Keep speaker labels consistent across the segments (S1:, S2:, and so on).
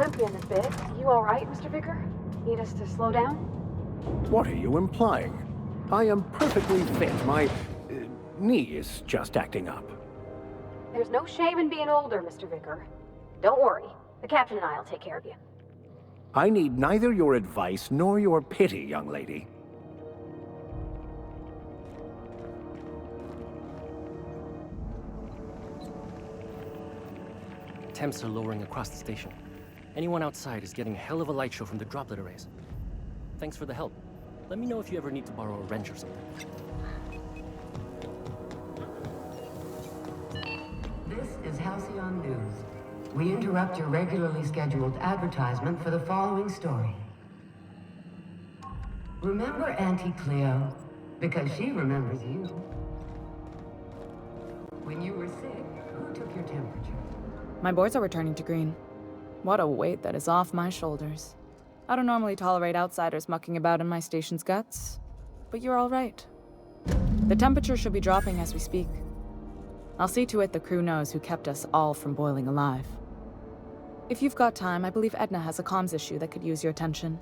S1: limping a bit. You alright, Mr. Vicker? Need us to slow down?
S2: What are you implying? I am perfectly fit. My knee is just acting up.
S1: There's no shame in being older, Mr. Vicker. Don't worry. The captain and I'll take care of you.
S2: I need neither your advice nor your pity, young lady.
S3: Temps are lowering across the station. Anyone outside is getting a hell of a light show from the droplet arrays. Thanks for the help. Let me know if you ever need to borrow a wrench or something.
S4: This is Halcyon News. We interrupt your regularly scheduled advertisement for the following story. Remember Auntie Cleo? Because she remembers you. When you were sick, who took your temperature?
S5: My boards are returning to green. What a weight that is off my shoulders. I don't normally tolerate outsiders mucking about in my station's guts, but you're all right. The temperature should be dropping as we speak. I'll see to it the crew knows who kept us all from boiling alive. If you've got time, I believe Edna has a comms issue that could use your attention.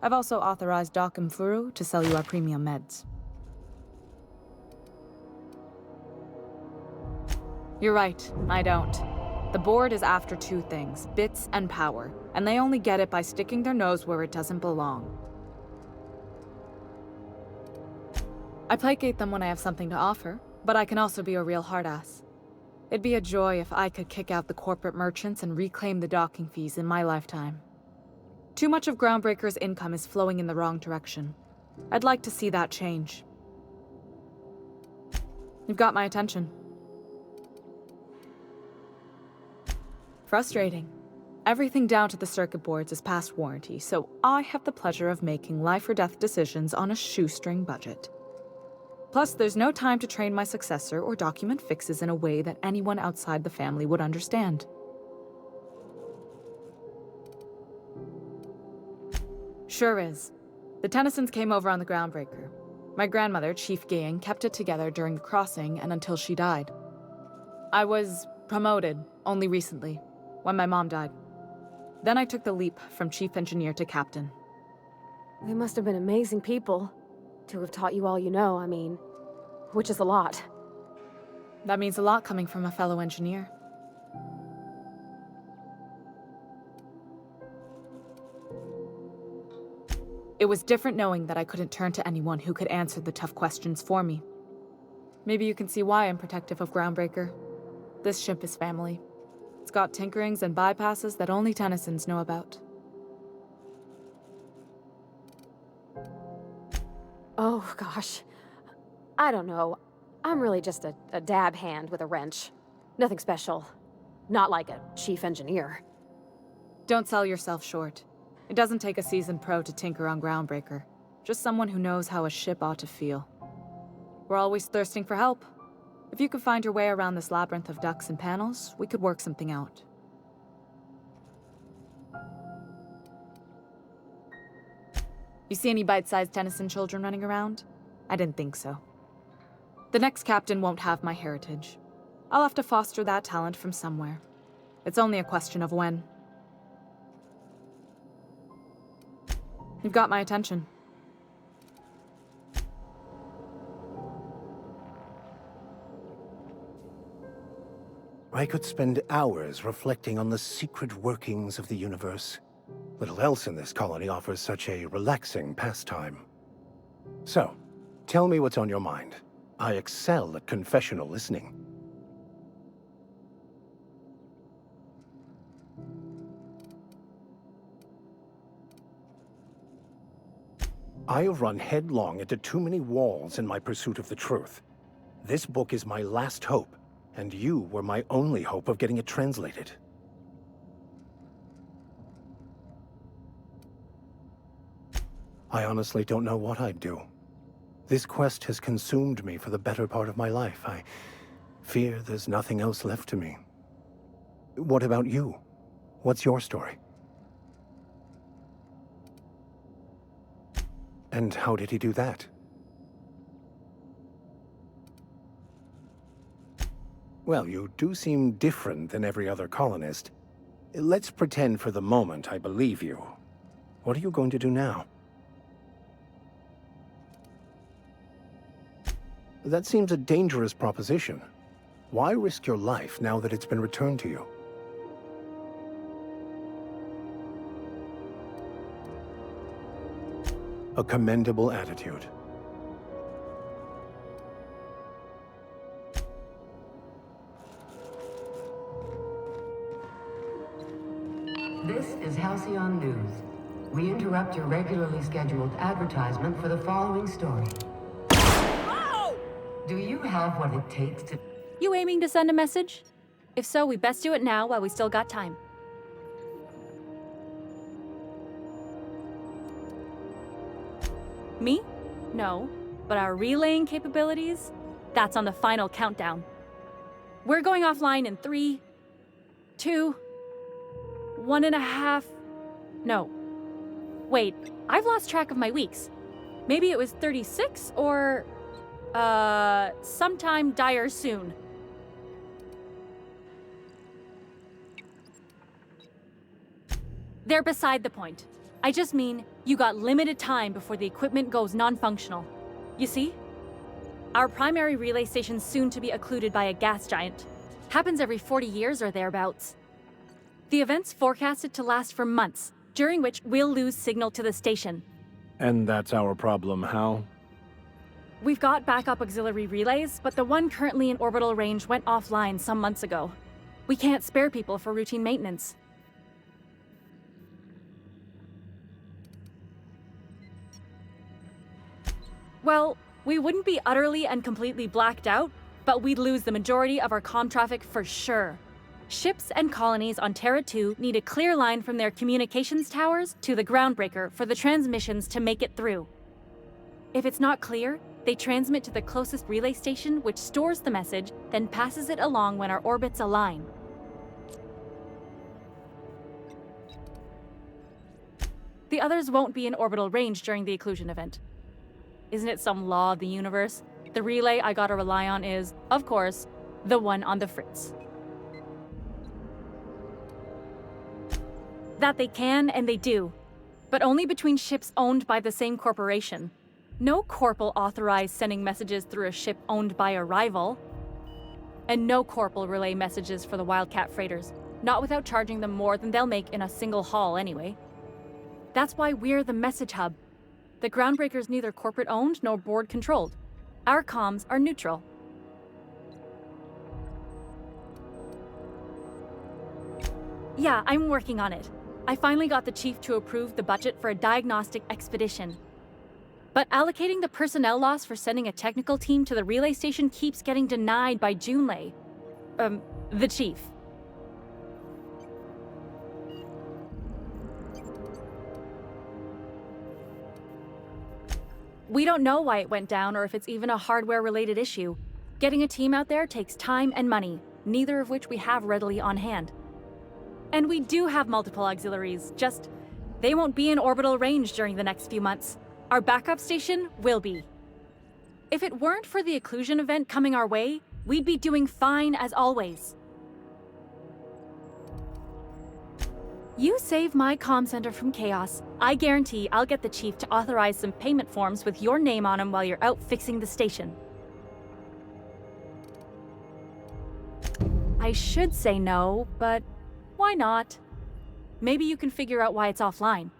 S5: I've also authorized Doc and Furu to sell you our premium meds. You're right, I don't. The board is after two things, bits and power, and they only get it by sticking their nose where it doesn't belong. I placate them when I have something to offer, but I can also be a real hard-ass. It'd be a joy if I could kick out the corporate merchants and reclaim the docking fees in my lifetime. Too much of Groundbreaker's income is flowing in the wrong direction. I'd like to see that change. You've got my attention. Frustrating. Everything down to the circuit boards is past warranty, so I have the pleasure of making life or death decisions on a shoestring budget. Plus, there's no time to train my successor or document fixes in a way that anyone outside the family would understand. Sure is. The Tennysons came over on the Groundbreaker. My grandmother, Chief Gaying, kept it together during the crossing and until she died. I was promoted only recently, when my mom died. Then I took the leap from chief engineer to captain.
S1: They must have been amazing people to have taught you all you know, I mean, which is a lot.
S5: That means a lot coming from a fellow engineer. It was different knowing that I couldn't turn to anyone who could answer the tough questions for me. Maybe you can see why I'm protective of Groundbreaker. This ship is family. It's got tinkerings and bypasses that only Tennysons know about.
S1: Oh, gosh. I don't know. I'm really just a dab hand with a wrench. Nothing special. Not like a chief engineer.
S5: Don't sell yourself short. It doesn't take a seasoned pro to tinker on Groundbreaker. Just someone who knows how a ship ought to feel. We're always thirsting for help. If you could find your way around this labyrinth of ducts and panels, we could work something out. You see any bite-sized Tennyson children running around? I didn't think so. The next captain won't have my heritage. I'll have to foster that talent from somewhere. It's only a question of when. You've got my attention.
S2: I could spend hours reflecting on the secret workings of the universe. Little else in this colony offers such a relaxing pastime. So, tell me what's on your mind. I excel at confessional listening. I have run headlong into too many walls in my pursuit of the truth. This book is my last hope, and you were my only hope of getting it translated. I honestly don't know what I'd do. This quest has consumed me for the better part of my life. I fear there's nothing else left to me. What about you? What's your story? And how did he do that? Well, you do seem different than every other colonist. Let's pretend for the moment I believe you. What are you going to do now? That seems a dangerous proposition. Why risk your life now that it's been returned to you? A commendable attitude.
S4: This is Halcyon News. We interrupt your regularly scheduled advertisement for the following story. Do you have what it takes to...
S6: You aiming to send a message? If so, we best do it now while we still got time. Me? No. But our relaying capabilities? That's on the final countdown. We're going offline in 3, 2, 1.5... No. Wait, I've lost track of my weeks. Maybe it was 36 or... sometime dire soon. They're beside the point. I just mean, you got limited time before the equipment goes non-functional. You see? Our primary relay station's soon to be occluded by a gas giant. Happens every 40 years or thereabouts. The event's forecasted to last for months, during which we'll lose signal to the station.
S2: And that's our problem, how?
S6: We've got backup auxiliary relays, but the one currently in orbital range went offline some months ago. We can't spare people for routine maintenance. Well, we wouldn't be utterly and completely blacked out, but we'd lose the majority of our comm traffic for sure. Ships and colonies on Terra 2 need a clear line from their communications towers to the groundbreaker for the transmissions to make it through. If it's not clear, they transmit to the closest relay station, which stores the message, then passes it along when our orbits align. The others won't be in orbital range during the occlusion event. Isn't it some law of the universe? The relay I gotta rely on is, of course, the one on the Fritz. That they can and they do, but only between ships owned by the same corporation. No corp will authorize sending messages through a ship owned by a rival. And no corp will relay messages for the Wildcat freighters, not without charging them more than they'll make in a single haul anyway. That's why we're the message hub. The groundbreaker's neither corporate owned nor board controlled. Our comms are neutral. Yeah, I'm working on it. I finally got the chief to approve the budget for a diagnostic expedition. But allocating the personnel loss for sending a technical team to the relay station keeps getting denied by Junlei. The chief. We don't know why it went down or if it's even a hardware-related issue. Getting a team out there takes time and money, neither of which we have readily on hand. And we do have multiple auxiliaries, just they won't be in orbital range during the next few months. Our backup station will be. If it weren't for the occlusion event coming our way, we'd be doing fine as always. You save my comm center from chaos, I guarantee I'll get the chief to authorize some payment forms with your name on them while you're out fixing the station. I should say no, but why not? Maybe you can figure out why it's offline.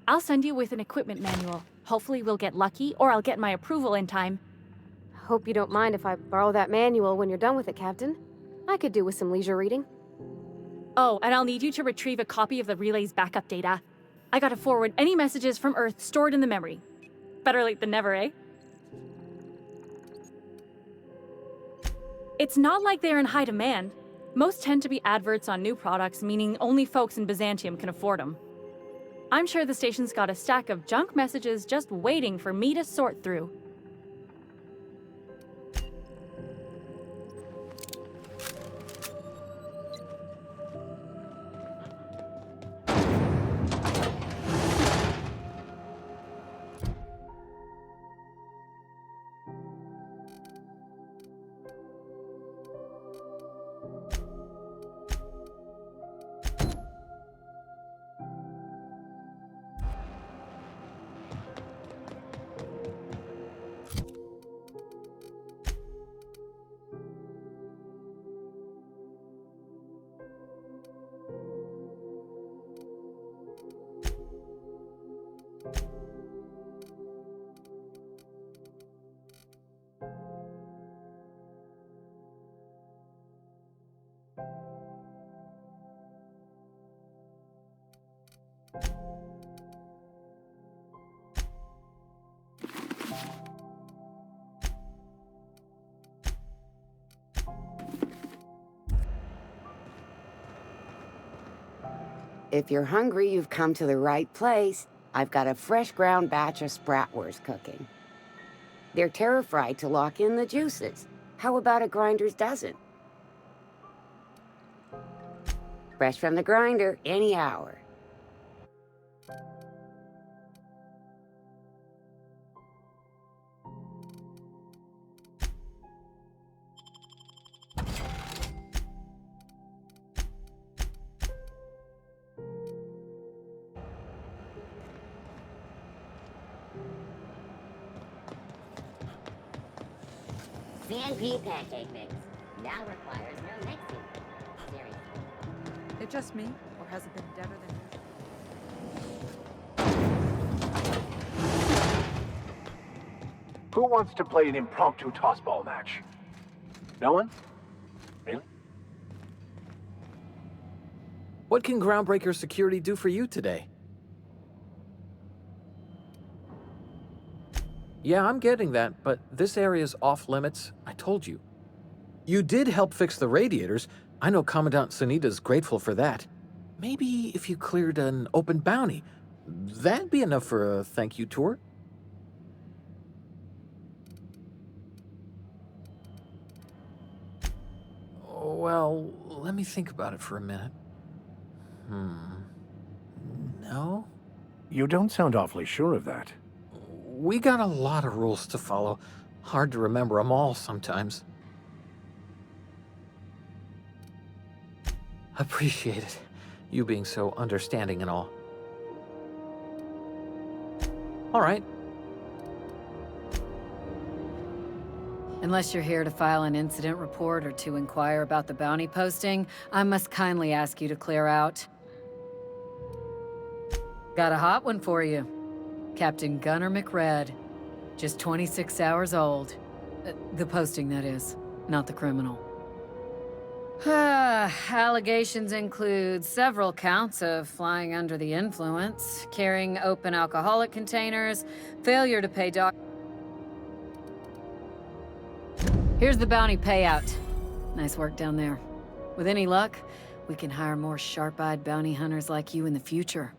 S6: I'll send you with an equipment manual. Hopefully we'll get lucky, or I'll get my approval in time.
S1: Hope you don't mind if I borrow that manual when you're done with it, Captain. I could do with some leisure reading.
S6: Oh, and I'll need you to retrieve a copy of the relay's backup data. I gotta forward any messages from Earth stored in the memory. Better late than never, eh? It's not like they're in high demand. Most tend to be adverts on new products, meaning only folks in Byzantium can afford them. I'm sure the station's got a stack of junk messages just waiting for me to sort through.
S4: If you're hungry, you've come to the right place. I've got a fresh ground batch of spratwurst cooking. They're terra-fried to lock in the juices. How about a grinder's dozen? Fresh from the grinder, any hour.
S7: CNP pancake mix now requires no mixing. Seriously.
S5: It just me, or has it been deader than
S2: Who wants to play an impromptu tossball match? No one? Really?
S8: What can Groundbreaker Security do for you today? Yeah, I'm getting that, but this area's off limits. I told you. You did help fix the radiators. I know Commandant Sunita's grateful for that. Maybe if you cleared an open bounty, that'd be enough for a thank you tour. Well, let me think about it for a minute. No?
S2: You don't sound awfully sure of that.
S8: We got a lot of rules to follow. Hard to remember them all sometimes. Appreciate it. You being so understanding and all. All right.
S9: Unless you're here to file an incident report or to inquire about the bounty posting, I must kindly ask you to clear out. Got a hot one for you. Captain Gunnar McRed. Just 26 hours old. The posting, that is, not the criminal. Allegations include several counts of flying under the influence, carrying open alcoholic containers, failure to pay Here's the bounty payout. Nice work down there. With any luck, we can hire more sharp-eyed bounty hunters like you in the future.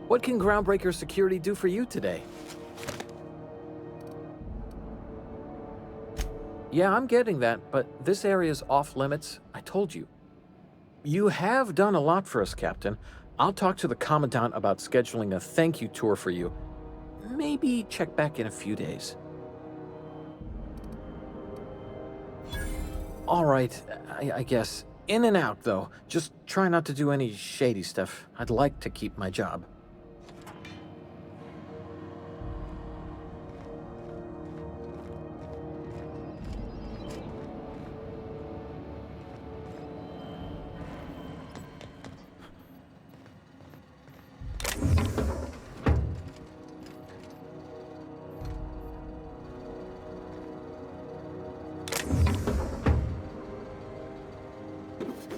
S8: What can Groundbreaker Security do for you today? Yeah, I'm getting that, but this area's off limits. I told you. You have done a lot for us, Captain. I'll talk to the Commandant about scheduling a thank you tour for you. Maybe check back in a few days. All right, I guess. In and out, though. Just try not to do any shady stuff. I'd like to keep my job.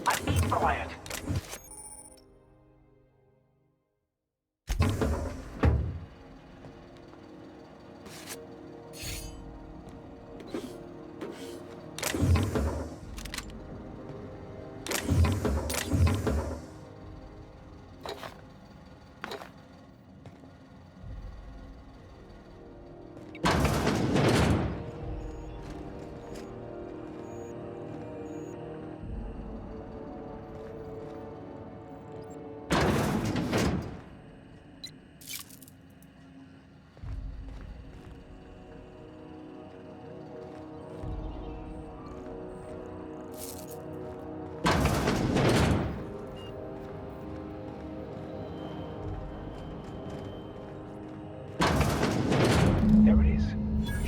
S2: I need Bryant.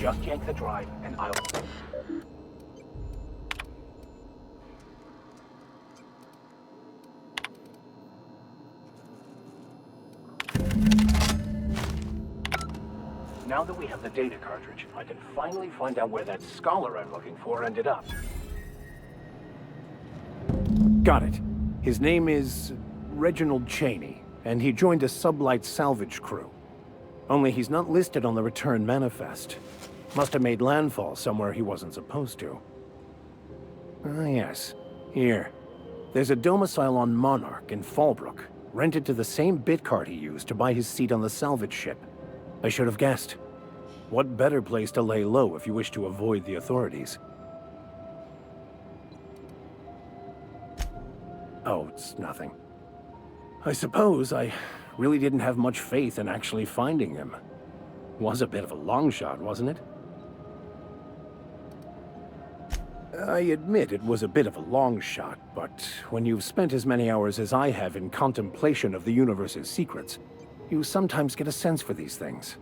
S2: Just yank the drive, and I'll... Now that we have the data cartridge, I can finally find out where that scholar I'm looking for ended up. Got it. His name is Reginald Cheney, and he joined a sublight salvage crew. Only he's not listed on the return manifest. Must have made landfall somewhere he wasn't supposed to. Ah, yes. Here. There's a domicile on Monarch in Fallbrook, rented to the same bit card he used to buy his seat on the salvage ship. I should have guessed. What better place to lay low if you wish to avoid the authorities? Oh, it's nothing. I suppose I really didn't have much faith in actually finding him. Was a bit of a long shot, wasn't it? I admit it was a bit of a long shot, but when you've spent as many hours as I have in contemplation of the universe's secrets, you sometimes get a sense for these things.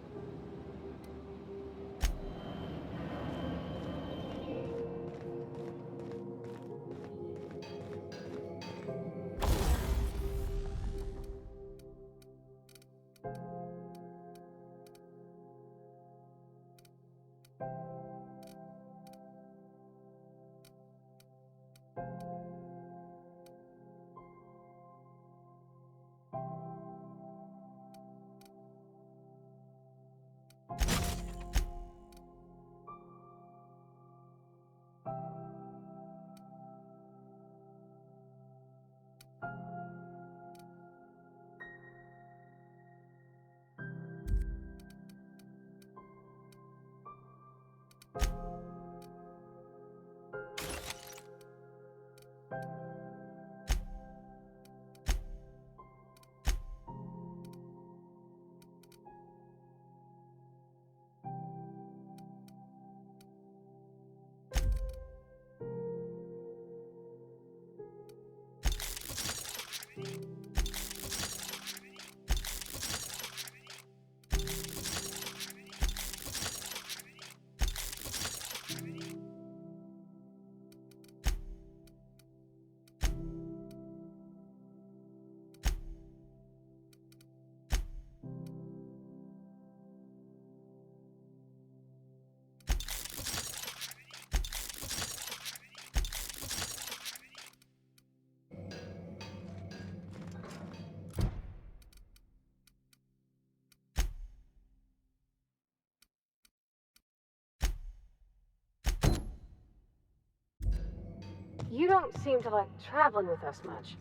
S1: You don't seem to like traveling with us much.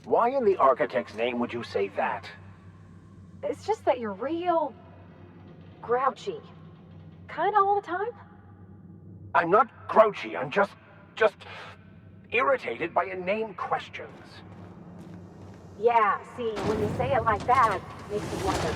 S2: Why in the architect's name would you say that?
S1: It's just that you're real... grouchy. Kinda all the time?
S2: I'm not grouchy, I'm just irritated by inane questions.
S1: Yeah, see, when you say it like that, it makes me wonder,